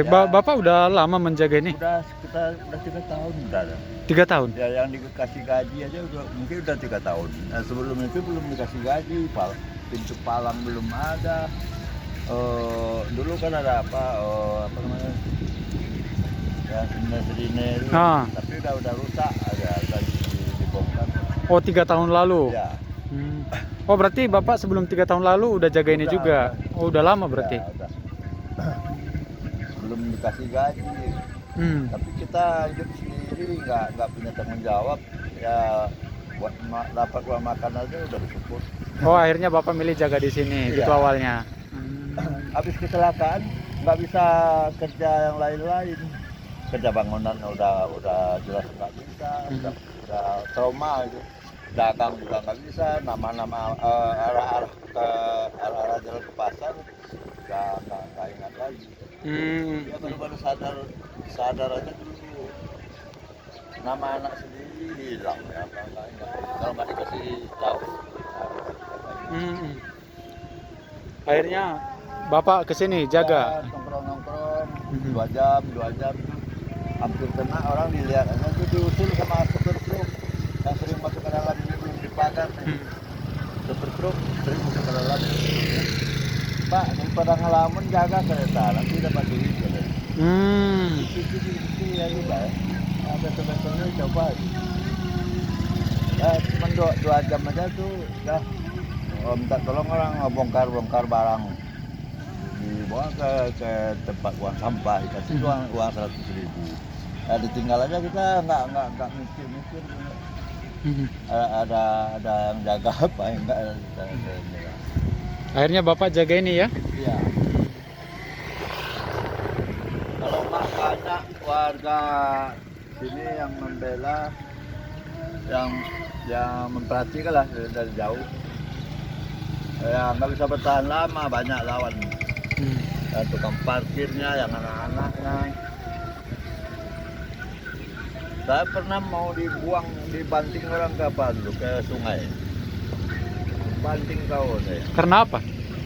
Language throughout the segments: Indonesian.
Bapak udah lama menjaga ini? Udah sekitar 3 tahun udah ada. 3 tahun? Ya yang dikasih gaji aja mungkin udah 3 tahun. Nah, sebelum itu belum dikasih gaji, pintu palang belum ada. Dulu kan ada apa namanya? Ya serine itu, tapi udah rusak, ada dibongkar. Oh 3 tahun lalu? Ya. Oh berarti Bapak sebelum 3 tahun lalu udah jaga ini juga? Oh udah lama berarti? Ya, udah. Belum dikasih gaji. Tapi kita hidup sendiri, nggak punya tanggung jawab. Ya buat dapat uang makan aja udah bersyukur. Oh akhirnya Bapak milih jaga di sini gitu awalnya? Habis kecelakaan nggak bisa kerja yang lain-lain. Kerja bangunan udah jelas nggak bisa, udah trauma itu. Dagang juga nggak bisa, nama-nama arah-arah jalan ke pasar nggak ingat lagi. Ya baru sadar aja dulu nama anak sendiri hilang ya, nggak ingat. Kalau nggak dikasih tahu. Akhirnya Bapak kesini jaga? Nongkrong 2 jam hampir kena, orang dilihat aja tuh diusul sama supir truk yang sering masuk ke dalam ini, belum dipagar nih. Supir truk sering masuk ke dalam ini. Pak, daripada ngelamun jaga kereta, nanti dapat duit katanya. Itu ya juga ya. Betul-betulnya coba. Cuma 2 jam aja tuh udah minta tolong orang bongkar barang, dibawa ke tempat buang sampah, dikasih uang 100.000. Ditinggal aja, kita nggak mikir ada yang jaga apa enggak. Akhirnya Bapak jaga ini ya? Iya. Kalau makanya warga sini yang membela, yang memperhatikan lah dari jauh. Ya nggak bisa bertahan lama, banyak lawan. Tukang parkirnya, yang anak-anaknya. Saya pernah mau dibanting orang ke apa dulu, ke sungai. Banting kau saya. Karena apa?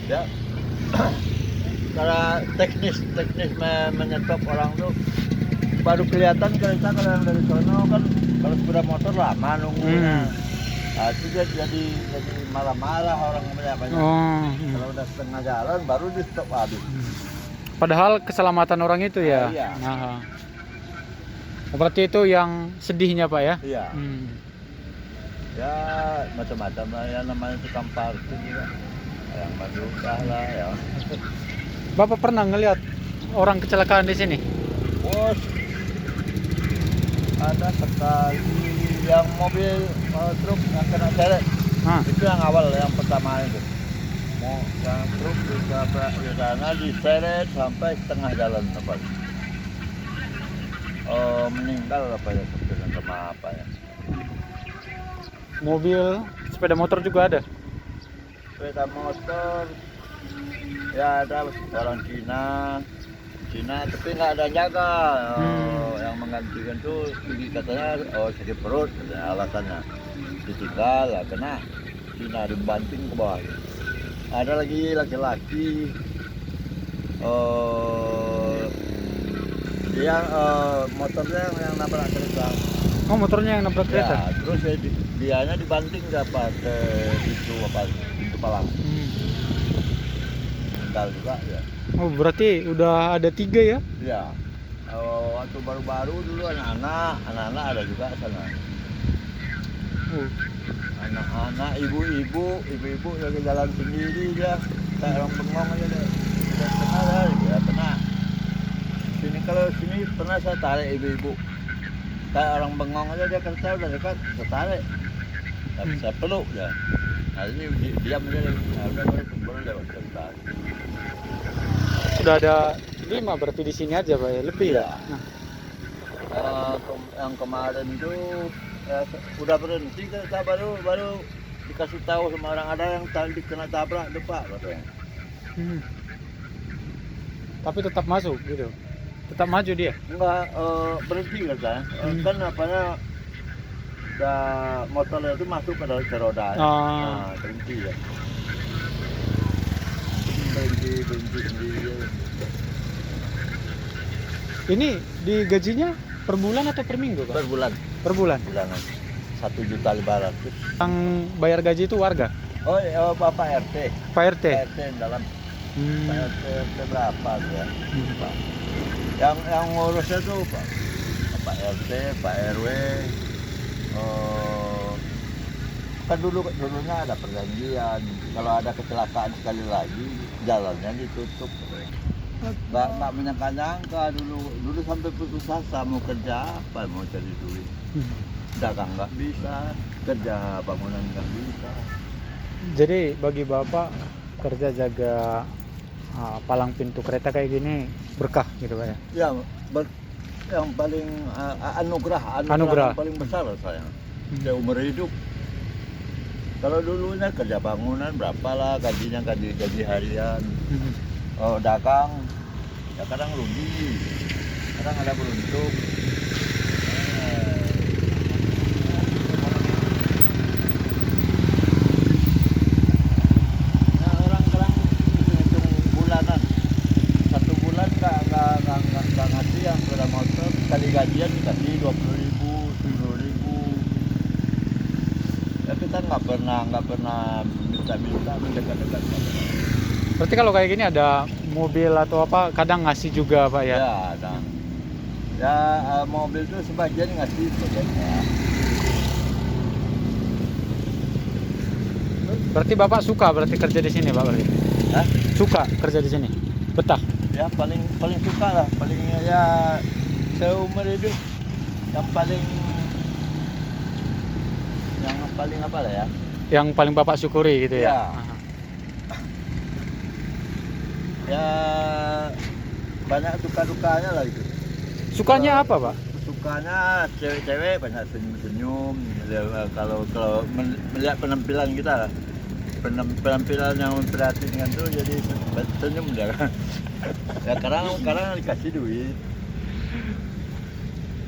Ya. Karena teknis menyetop orang tuh baru kelihatan kereta. Kalau yang dari sono kan, kalau sepeda motor lama nunggunya. Nah, itu jadi marah-marah orang banyak. Kalau udah setengah jalan baru di stop habis. Padahal keselamatan orang itu ya? Iya. Berarti itu yang sedihnya Pak ya? Iya. Ya macam-macam lah ya, namanya tukang parkir juga. Yang berluka lah ya. Bapak pernah ngelihat orang kecelakaan di sini? Bos, ada sekali yang mobil truk yang kena seret. Itu yang awal, yang pertama itu. Yang truk di sana diseret sampai setengah jalan tempat. Meninggal apa ya, sama apa ya. Mobil, sepeda motor juga ada? Sepeda motor ya ada orang Cina tapi nggak ada jaga. Yang menggantikan tuh katanya sakit perut, alasannya ditinggal lah, kena Cina dibanting ke bawah. Ada lagi laki-laki dia motornya yang nabrak kereta. Oh motornya yang nabrak kereta? Ya, terus dianya dibanting ke pintu palang. Meninggal juga ya. Oh berarti udah ada 3 ya? Iya. Waktu baru-baru dulu anak-anak ada juga sana. Anak-anak, ibu-ibu lagi jalan sendiri dia, kayak orang bengong aja deh. Udah kena lah, ya kena. Sini kalau sini pernah saya tarik ibu-ibu. Kayak orang bengong aja, dia kerja udah dekat, saya tarik. Tapi saya peluk ya. Nah ini diam aja deh. Nah, udah baru lewat kereta. Sudah ada 5 berarti di sini aja Pak ya, lebih ya? Yang kemarin tuh ya, udah berhenti kita baru dikasih tahu sama orang, ada yang tadi kena tabrak tuh Pak katanya. Tapi tetap masuk gitu? Tetap maju dia? Enggak, berhenti katanya. Kan apanya udah motornya itu masuk ke roda. Nah, berhenti ya. Berhenti sendiri. Ini digajinya per bulan atau per minggu, Pak? Per bulan, Per bulan. bulanan 1.500.000. Yang bayar gaji itu warga, Oh, Bapak RT. Pak RT. RT dalam Hmm. RT berapa tuh ya? Hmm. Pak. Yang ngurusnya tuh Pak RT, Pak RW. Kan dulunya ada perjanjian. Kalau ada kecelakaan sekali lagi, jalannya ditutup. Nggak menyangka-nyangka dulu sampai putus asa mau kerja apa, mau cari duit. Dagang nggak bisa, kerja bangunan nggak bisa. Jadi bagi Bapak kerja jaga palang pintu kereta kayak gini berkah gitu, Pak ya? Ya, yang paling anugerah Anugerah. yang paling besar saya seumur hidup. Kalau dulunya kerja bangunan berapa lah gajinya, gaji harian. Oh, dagang ya kadang rugi, kadang ada beruntung. Nah, orang kadang hitung bulanan, 1 bulan nggak ngasih yang sepeda motor, kali gajian dikasih 20.000, 10.000. Ya kita nggak pernah minta mendekat-dekat. Berarti kalau kayak gini ada mobil atau apa kadang ngasih juga, Pak ya? Ya, ada. Ya, mobil itu sebagian ngasih, sebagian ya. Berarti Bapak suka berarti kerja di sini, Pak berarti? Hah? Suka kerja di sini? Betah? Ya paling suka lah, paling ya seumur hidup yang paling apa lah ya? Yang paling Bapak syukuri gitu ya? Ya. Aha. Ya banyak duka-dukanya lah itu. Sukanya apa, Pak? Sukanya cewek-cewek banyak senyum-senyum. Kalau melihat penampilan kita, penampilan yang memperhatikan tuh jadi senyum dia. Ya kadang dikasih duit.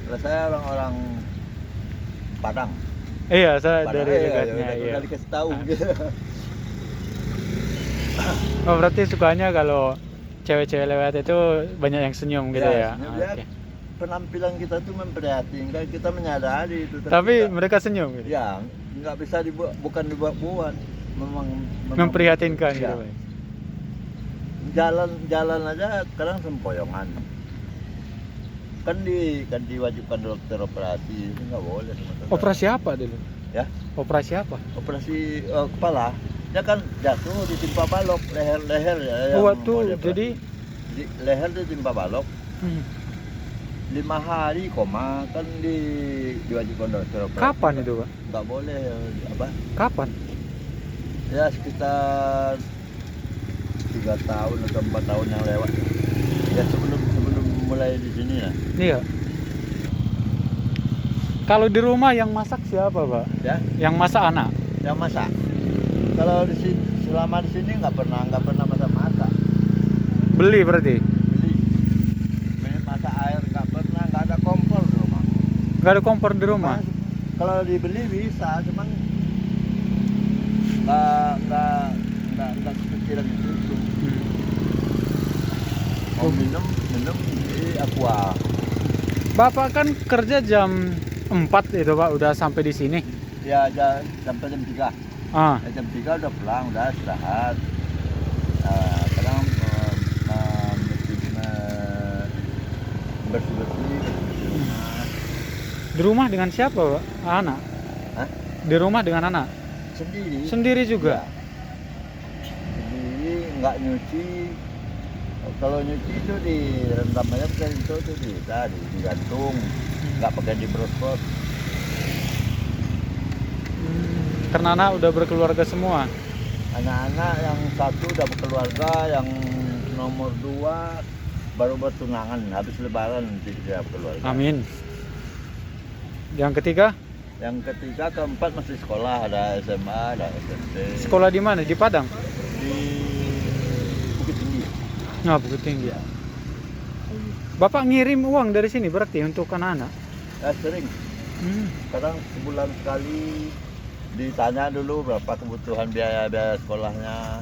Kalau saya orang-orang Padang. Iya, saya Padang dari dekatnya. Iya. udah dikasih tahu gitu. Oh, berarti sukanya kalau cewek-cewek lewat itu banyak yang senyum gitu ya? senyum. Ah, Ya, oke. penampilan kita tuh memprihatinkan, kita menyadari itu. Tapi kita- mereka senyum gitu? ya nggak bisa bukan dibuat-buat, memang Memprihatinkan ya. gitu, Pak? Jalan aja kadang sempoyongan. Kan diwajibkan dokter operasi, itu nggak boleh sebenarnya. Operasi apa dulu? Ya, Operasi apa? operasi kepala. Ya kan jatuh ditimpa balok leher ya. yang Waktu mau dioperasi. jadi Leher ditimpa balok. hmm, 5 hari koma, kan diwajibkan dokter operasi. kapan itu, Pak? Nggak boleh apa? Kapan? Ya sekitar 3 tahun atau 4 tahun yang lewat. Ya sebelum mulai di sini ya. Iya. Kalau di rumah yang masak siapa, Pak? Ya, Yang masak anak? yang masak. Kalau di sini selama di sini nggak pernah masak. Beli berarti? Beli masak air nggak pernah, nggak ada kompor di rumah. Gak ada kompor di rumah? Kalau dibeli bisa, cuman nggak sekecilan itu. Hmm. Mau minum di aqua. Bapak kan kerja jam 4 itu, Pak, udah sampai di sini. Ya sampai jam 3. Ah, Jam 3 udah pulang, udah istirahat. Kadang bersih-bersih rumah. di rumah dengan siapa, Pak? Anak? Hah? Di rumah dengan anak? Sendiri. Sendiri juga? Ya. Sendiri, nggak nyuci. Kalau nyuci itu direndam aja pakai itu tuh digantung, nggak pakai diproses. Karena anak udah berkeluarga semua. Anak-anak yang satu udah berkeluarga, yang nomor 2 baru bertunangan, habis lebaran nanti dia berkeluarga. Amin. Yang ketiga, Yang ketiga, keempat masih sekolah, ada SMA, ada SMP. sekolah di mana? Di Padang? Di Bukit Tinggi. Nah, Bukit Tinggi. Bapak ngirim uang dari sini berarti untuk anak-anak? Ya sering, Hmm. kadang sebulan sekali ditanya dulu berapa kebutuhan biaya sekolahnya.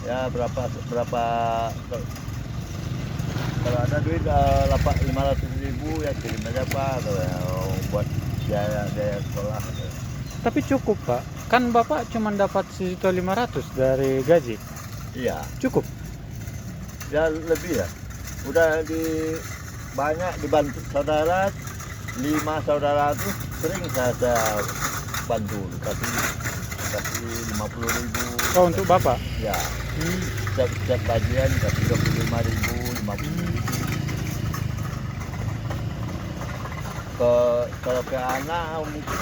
Ya berapa Kalau ada duit 500.000 ya kirim aja Pak, buat biaya sekolah. Tapi cukup Pak, kan Bapak cuma dapat 1.500.000 dari gaji. Iya, Cukup. ya lebih ya. Udah banyak dibantu saudara, 5 saudara tuh sering saya bantu, kasih 50.000. Oh, untuk Bapak? Ya, Hmm. setiap bagian kasih 25.000, 50.000. Kalau ke anak mungkin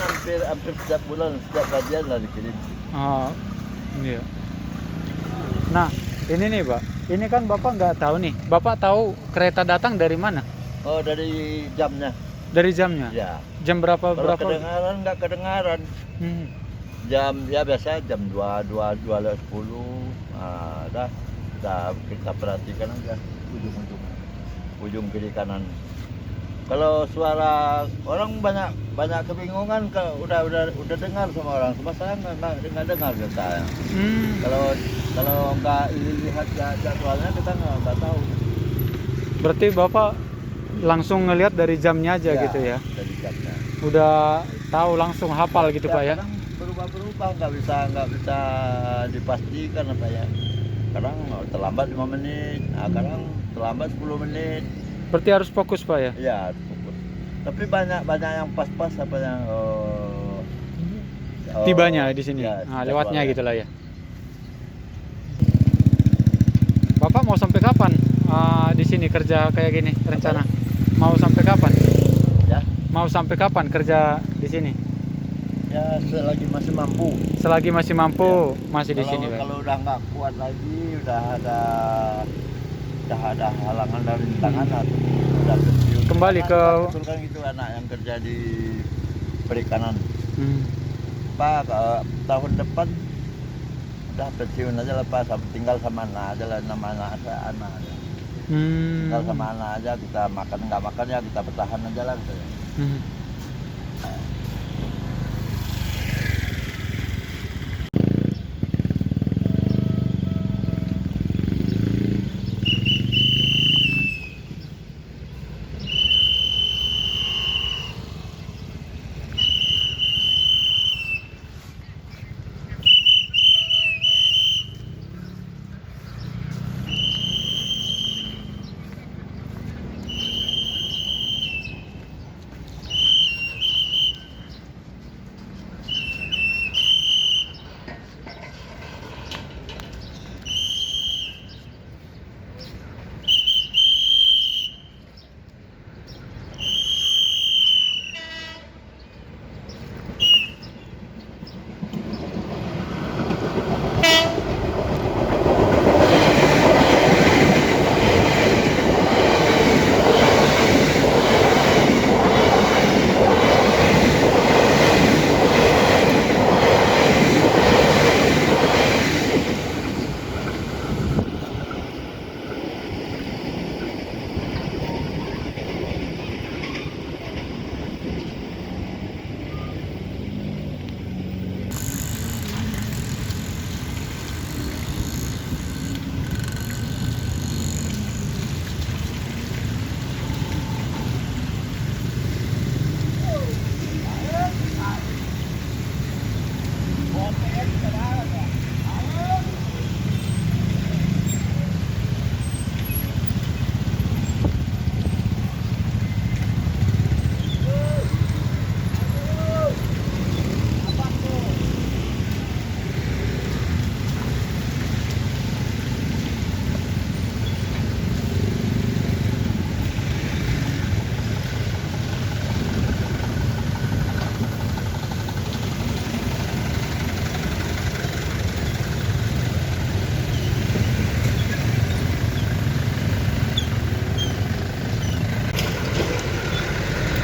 hampir setiap bulan, setiap gajian lah dikirim. Oh, iya. Nah, ini nih Pak, ini kan Bapak nggak tahu nih. Bapak tahu kereta datang dari mana? Oh, dari jamnya. Dari jamnya? Ya. Jam berapa? Kalau kedengaran nggak kedengaran. Hmm. Jam ya biasa jam 2:10. Nah, dah kita perhatikan aja ujung kiri kanan. Kalau suara orang banyak kebingungan, udah dengar sama orang, cuma saya nggak dengar saya. Kalau nggak lihat jadwalnya kita nggak tahu. Berarti Bapak langsung ngelihat dari jamnya aja gitu ya? Dari jamnya. Udah tahu langsung hafal gitu Pak ya? Kadang berubah nggak bisa dipastikan apa ya. Kadang terlambat 5 menit, kadang terlambat 10 menit. Berarti harus fokus Pak ya? Iya, fokus. Tapi banyak yang pas-pas apa yang tibanya di sini. Ya, Nah, lewatnya ya. gitulah ya. Bapak mau sampai kapan di sini kerja kayak gini rencana? Mau sampai kapan? Ya, Mau sampai kapan kerja di sini? ya selagi masih mampu. Selagi masih mampu, Ya. masih di sini Pak. Kalau udah nggak kuat lagi, udah ada halangan dan rintangan, udah pensiun. Kembali ke betul kan gitu anak yang kerja di perikanan. Hmm. Pak, tahun depan udah pensiun aja lah Pak, tinggal sama anak aja lah, nama anak aja. Tinggal sama anak aja, kita makan nggak makan ya kita bertahan aja lah gitu. Hmm.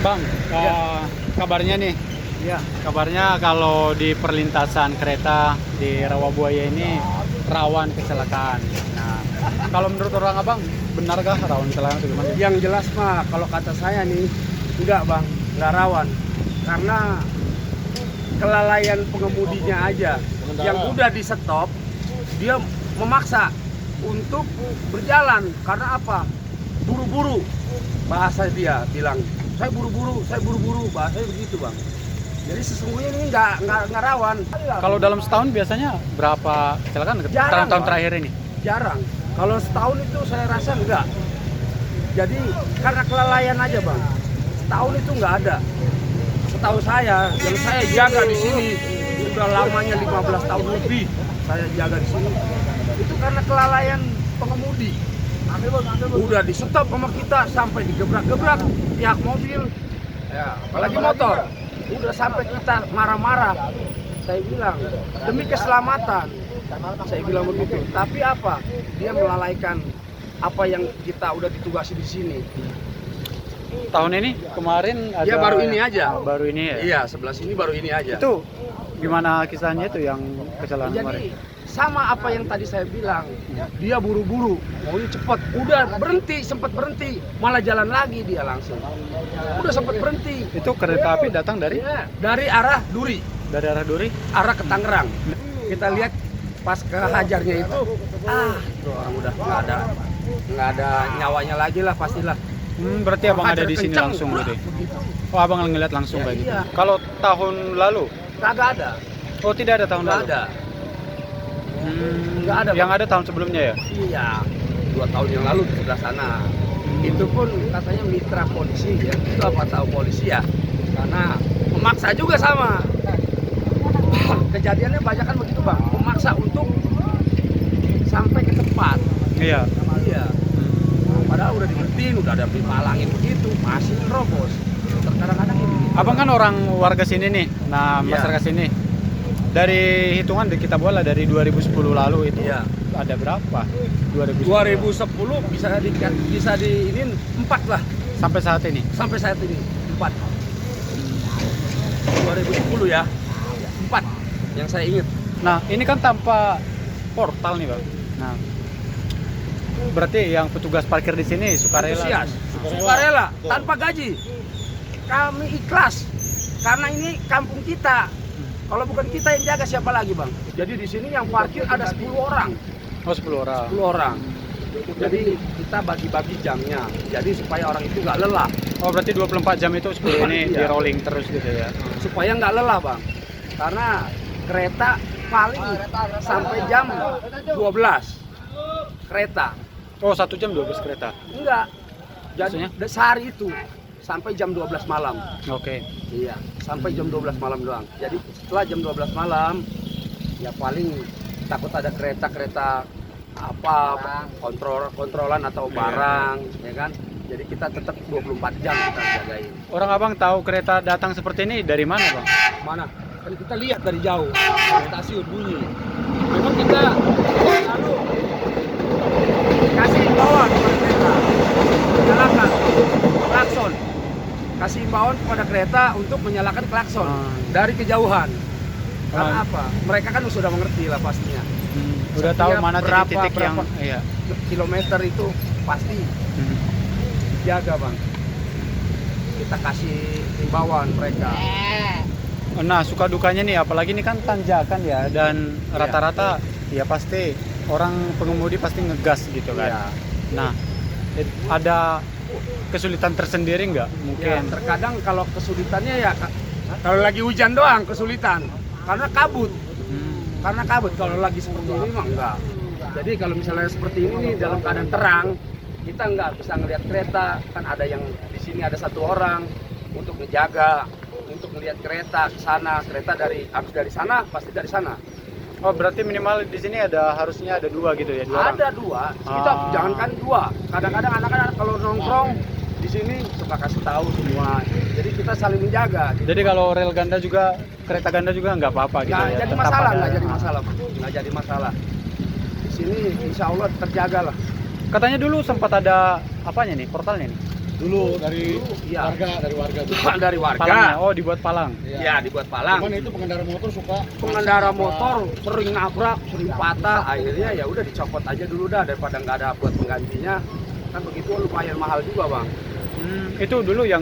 Bang, kabarnya nih. Ya. Kabarnya kalau di perlintasan kereta di Rawabuaya ini rawan kecelakaan. Nah, kalau menurut orang Abang, benarkah rawan kecelakaan atau gimana? Yang jelas mah kalau kata saya nih, enggak Bang, nggak rawan. Karena kelalaian pengemudinya aja. Yang udah di stop, dia memaksa untuk berjalan. Karena apa? Buru-buru buru-buru. Bahasa dia bilang, saya buru-buru, bahasanya begitu bang. Jadi sesungguhnya ini nggak rawan. Kalau dalam setahun biasanya berapa kecelakaan Jarang, tahun Bang. terakhir ini? Jarang. Kalau setahun itu saya rasa enggak. Jadi karena kelalaian aja bang. Setahun itu nggak ada. Setahu saya, yang saya jaga di sini sudah lamanya 15 tahun lebih saya jaga di sini. Itu karena kelalaian pengemudi. Udah di stop sama kita sampai digebrak-gebrak pihak mobil, ya, apalagi motor. Udah sampai kita marah-marah. Saya bilang demi keselamatan. Saya bilang begitu. Tapi apa? Dia melalaikan apa yang kita udah ditugasi di sini. Tahun ini kemarin ada. Ya baru ini aja. Baru ini ya. Iya, sebelah sini baru ini aja. Itu gimana kisahnya itu yang kecelakaan kemarin? Jadi sama apa yang tadi saya bilang, dia buru-buru, maunya cepat, udah berhenti, sempat berhenti, malah jalan lagi dia langsung. Udah sempat berhenti. Itu kereta api datang dari Dari arah Duri, dari arah Duri. arah ke Tangerang. Kita lihat pas kehajarnya itu, itu orang udah nggak ada nyawanya lagi lah pastilah. Berarti abang ada di sini Hajar langsung kencang, gitu. Oh, abang ngeliat langsung Ya, kayak gitu. iya. Kalau tahun lalu? Kagak ada, Oh, tidak ada tahun nggak lalu. ada. Nggak ada, Yang Bang. ada tahun sebelumnya ya? Iya, 2 tahun yang lalu di sebelah sana. Itu pun katanya mitra polisi ya. Itu apa tahu polisi ya? Karena memaksa juga sama. Kejadiannya banyak kan begitu bang, memaksa untuk sampai ke tempat. Iya. Iya. Padahal udah diberhentiin, udah ada dipalangin begitu, masih nerobos. Kadang-kadang ini. Abang kan orang warga sini nih. Nah, Iya. masyarakat sini. Dari hitungan kita bola dari 2010 lalu itu Iya. ada berapa? 2010 bisa diinin 4 lah sampai saat ini. sampai saat ini 4. 2010 ya 4 yang saya ingat. Nah, ini kan tanpa portal nih, Bang. Nah, berarti yang petugas parkir di sini sukarela. Antusias, sukarela tanpa gaji. Kami ikhlas karena ini kampung kita. Kalau bukan kita yang jaga siapa lagi bang? Jadi di sini yang parkir ada 10 orang. Oh, 10 orang. 10 orang. Jadi kita bagi-bagi jamnya. Jadi supaya orang itu nggak lelah. Oh, berarti 24 jam itu 10 ini di Iya. rolling terus gitu ya. Supaya nggak lelah bang. Karena kereta paling sampai jam 12. Kereta. Oh, 1 jam 12 kereta. Enggak. Jadi Maksudnya? sehari itu sampai jam 12 malam. Oke. Iya, sampai jam 12 malam doang. Jadi setelah jam 12 malam ya paling takut ada kereta-kereta apa kontrolan atau barang ya kan. Jadi kita tetap 24 jam kita jagain. Orang abang tahu kereta datang seperti ini dari mana, Bang? Mana? Kan kita lihat dari jauh dari stasiun bunyi. Memang kita lalu kasih imbauan kepada kereta, menyalakan klakson. Kasih imbauan kepada kereta untuk menyalakan klakson dari kejauhan. Karena apa? Mereka kan sudah mengerti lah pastinya. Udah tahu Setiap mana titik-titik yang berapa iya. kilometer itu pasti jaga bang. Kita kasih imbauan mereka. Nah, suka dukanya nih, apalagi ini kan tanjakan ya, dan Iya. rata-rata ya pasti orang pengemudi pasti ngegas gitu kan. Iya. Nah, ada kesulitan tersendiri nggak? Ya, Mungkin. terkadang kalau kesulitannya ya kalau lagi hujan doang kesulitan karena kabut. Karena kabut, kalau lagi seperti ini mah enggak. Jadi kalau misalnya seperti ini nih dalam keadaan terang, kita nggak bisa ngelihat kereta. Kan ada yang di sini ada 1 orang untuk menjaga, untuk melihat kereta ke sana. Kereta habis dari sana pasti dari sana. Oh, berarti minimal di sini harusnya ada 2 gitu ya, 2 orang. Ada 2. Kita jangankan 2. Kadang-kadang anak-anak kalau nongkrong di sini suka kasih tahu semua. Jadi kita saling menjaga. Gitu. Jadi kalau rel ganda juga, kereta ganda juga nggak apa-apa gitu Nggak ya. jadi Tetap masalah, ada- nggak jadi masalah, nggak jadi masalah. Di sini insya Allah terjaga lah. Katanya dulu sempat ada apanya nih, portalnya nih? Dulu dari Iya. dari warga tuh. Dari Palangnya. warga, Oh, dibuat palang. ya dibuat palang. Cuman itu pengendara motor suka Pengendara motor sering nabrak, sering patah, akhirnya ya udah dicopot aja dulu dah daripada nggak ada buat penggantinya. Kan begitu lumayan mahal juga bang. Itu dulu yang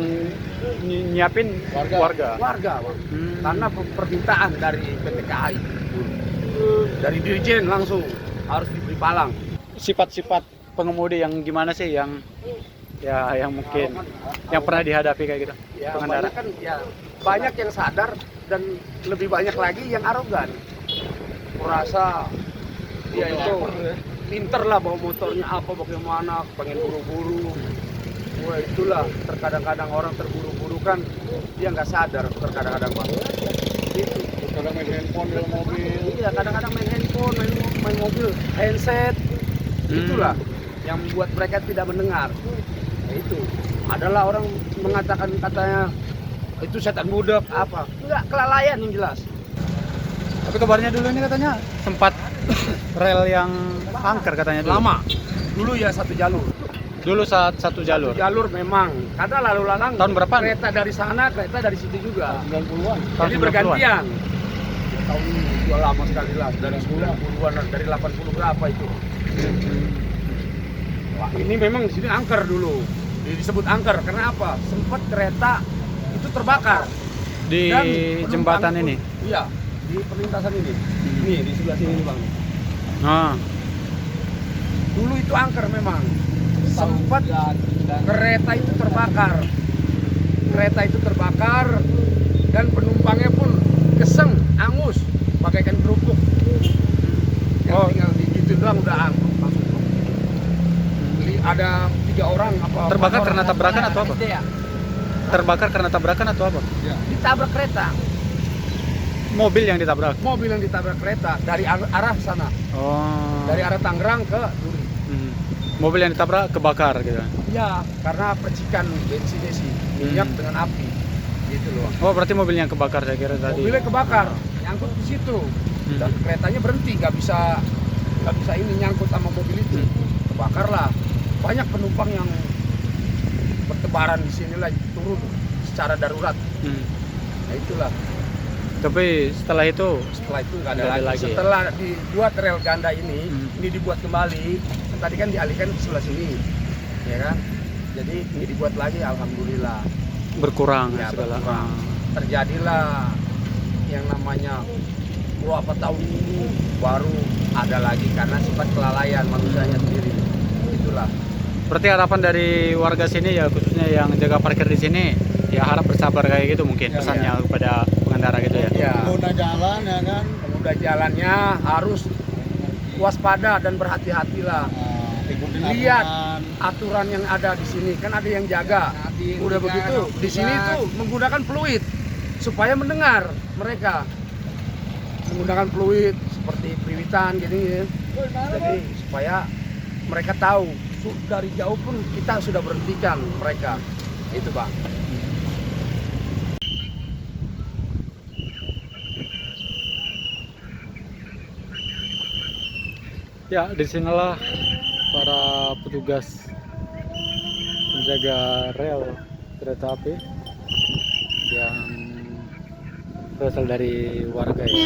nyiapin Warga. Warga bang. Hmm. Karena permintaan dari PT KAI, dari dirjen langsung harus diberi palang. Sifat-sifat pengemudi yang gimana sih yang ya yang mungkin yang pernah dihadapi kayak gitu Ya, pengendara. banyak kan ya banyak yang sadar dan lebih banyak lagi yang arogan. Merasa dia itu pinter lah bawa motornya apa bagaimana, pengen buru-buru. Wah itulah terkadang-kadang orang terburu-buru kan dia nggak sadar terkadang-kadang bang. Itu. Kadang main handphone dalam mobil. Iya kadang-kadang main handphone, main mobil, handset. Itulah yang membuat mereka tidak mendengar. Ya, itu. Adalah orang mengatakan katanya itu setan budak apa? Enggak, kelalaian yang jelas. Tapi kabarnya dulu ini katanya sempat rel yang angker katanya dulu. Lama. Dulu ya satu jalur. Dulu saat satu jalur. Jalur memang. Karena lalu lalang Tahun berapa? kereta dari sana, kereta dari situ juga. 90-an. Tahun Jadi 90-an. bergantian. Tahun juga lama sekali lah dari 90-an dari 80 berapa itu. Wah, ini memang di sini angker dulu. Disebut angker karena apa? Sempat kereta itu terbakar. Di Dan jembatan penumpang ini. pun- Iya, di perlintasan ini. Nih, di sebelah sini nih, Bang. Ah, Dulu itu angker memang. Sempat kereta itu terbakar. Kereta itu terbakar dan penumpangnya pun keseng, angus, bagaikan kerupuk. Yang Oh. tinggal di gitu doang udah angus. Ada 3 orang apa? Terbakar 4 karena orang. tabrakan atau apa? Iya, terbakar karena tabrakan atau apa? ditabrak kereta. Mobil yang ditabrak. Mobil yang ditabrak kereta dari arah sana, Oh. dari arah Tangerang ke Duri. Hmm. Mobil yang ditabrak kebakar gitu. Ya, karena percikan bensinnya sih, minyak Hmm. dengan api. Gitu loh. Oh, berarti mobil yang kebakar saya kira tadi. Mobilnya kebakar, nyangkut di situ. Dan keretanya berhenti, nggak bisa ini nyangkut sama mobil itu. Kebakarlah. Banyak penumpang yang bertebaran di sinilah turun secara darurat. Hmm. Nah, itulah. Tapi setelah itu Setelah itu nggak ada Nggak ada lagi. lagi. Setelah dibuat rel ganda ini dibuat kembali. Tadi kan dialihkan ke sebelah sini, ya kan? Jadi ini dibuat lagi, alhamdulillah. berkurang Ya, segala. berkurang. Ah. Terjadilah yang namanya berapa tahun ini baru ada lagi karena sifat kelalaian manusianya sendiri. Itulah. Berarti harapan dari warga sini ya khususnya yang jaga parkir di sini ya harap bersabar kayak gitu mungkin Ya, pesannya kepada pengendara gitu ya. Ya, Pengguna jalan ya kan. pengguna jalannya harus waspada dan berhati-hatilah. Ikutin Lihat aturan. aturan yang ada di sini, kan ada yang jaga. Udah begitu, di sini tuh menggunakan fluid supaya mendengar mereka. Menggunakan fluid seperti periwitan gini ya. Jadi supaya mereka tahu dari jauh pun kita sudah berhentikan mereka. Itu, Bang. Ya, disinilah para petugas penjaga rel kereta api yang berasal dari warga ya.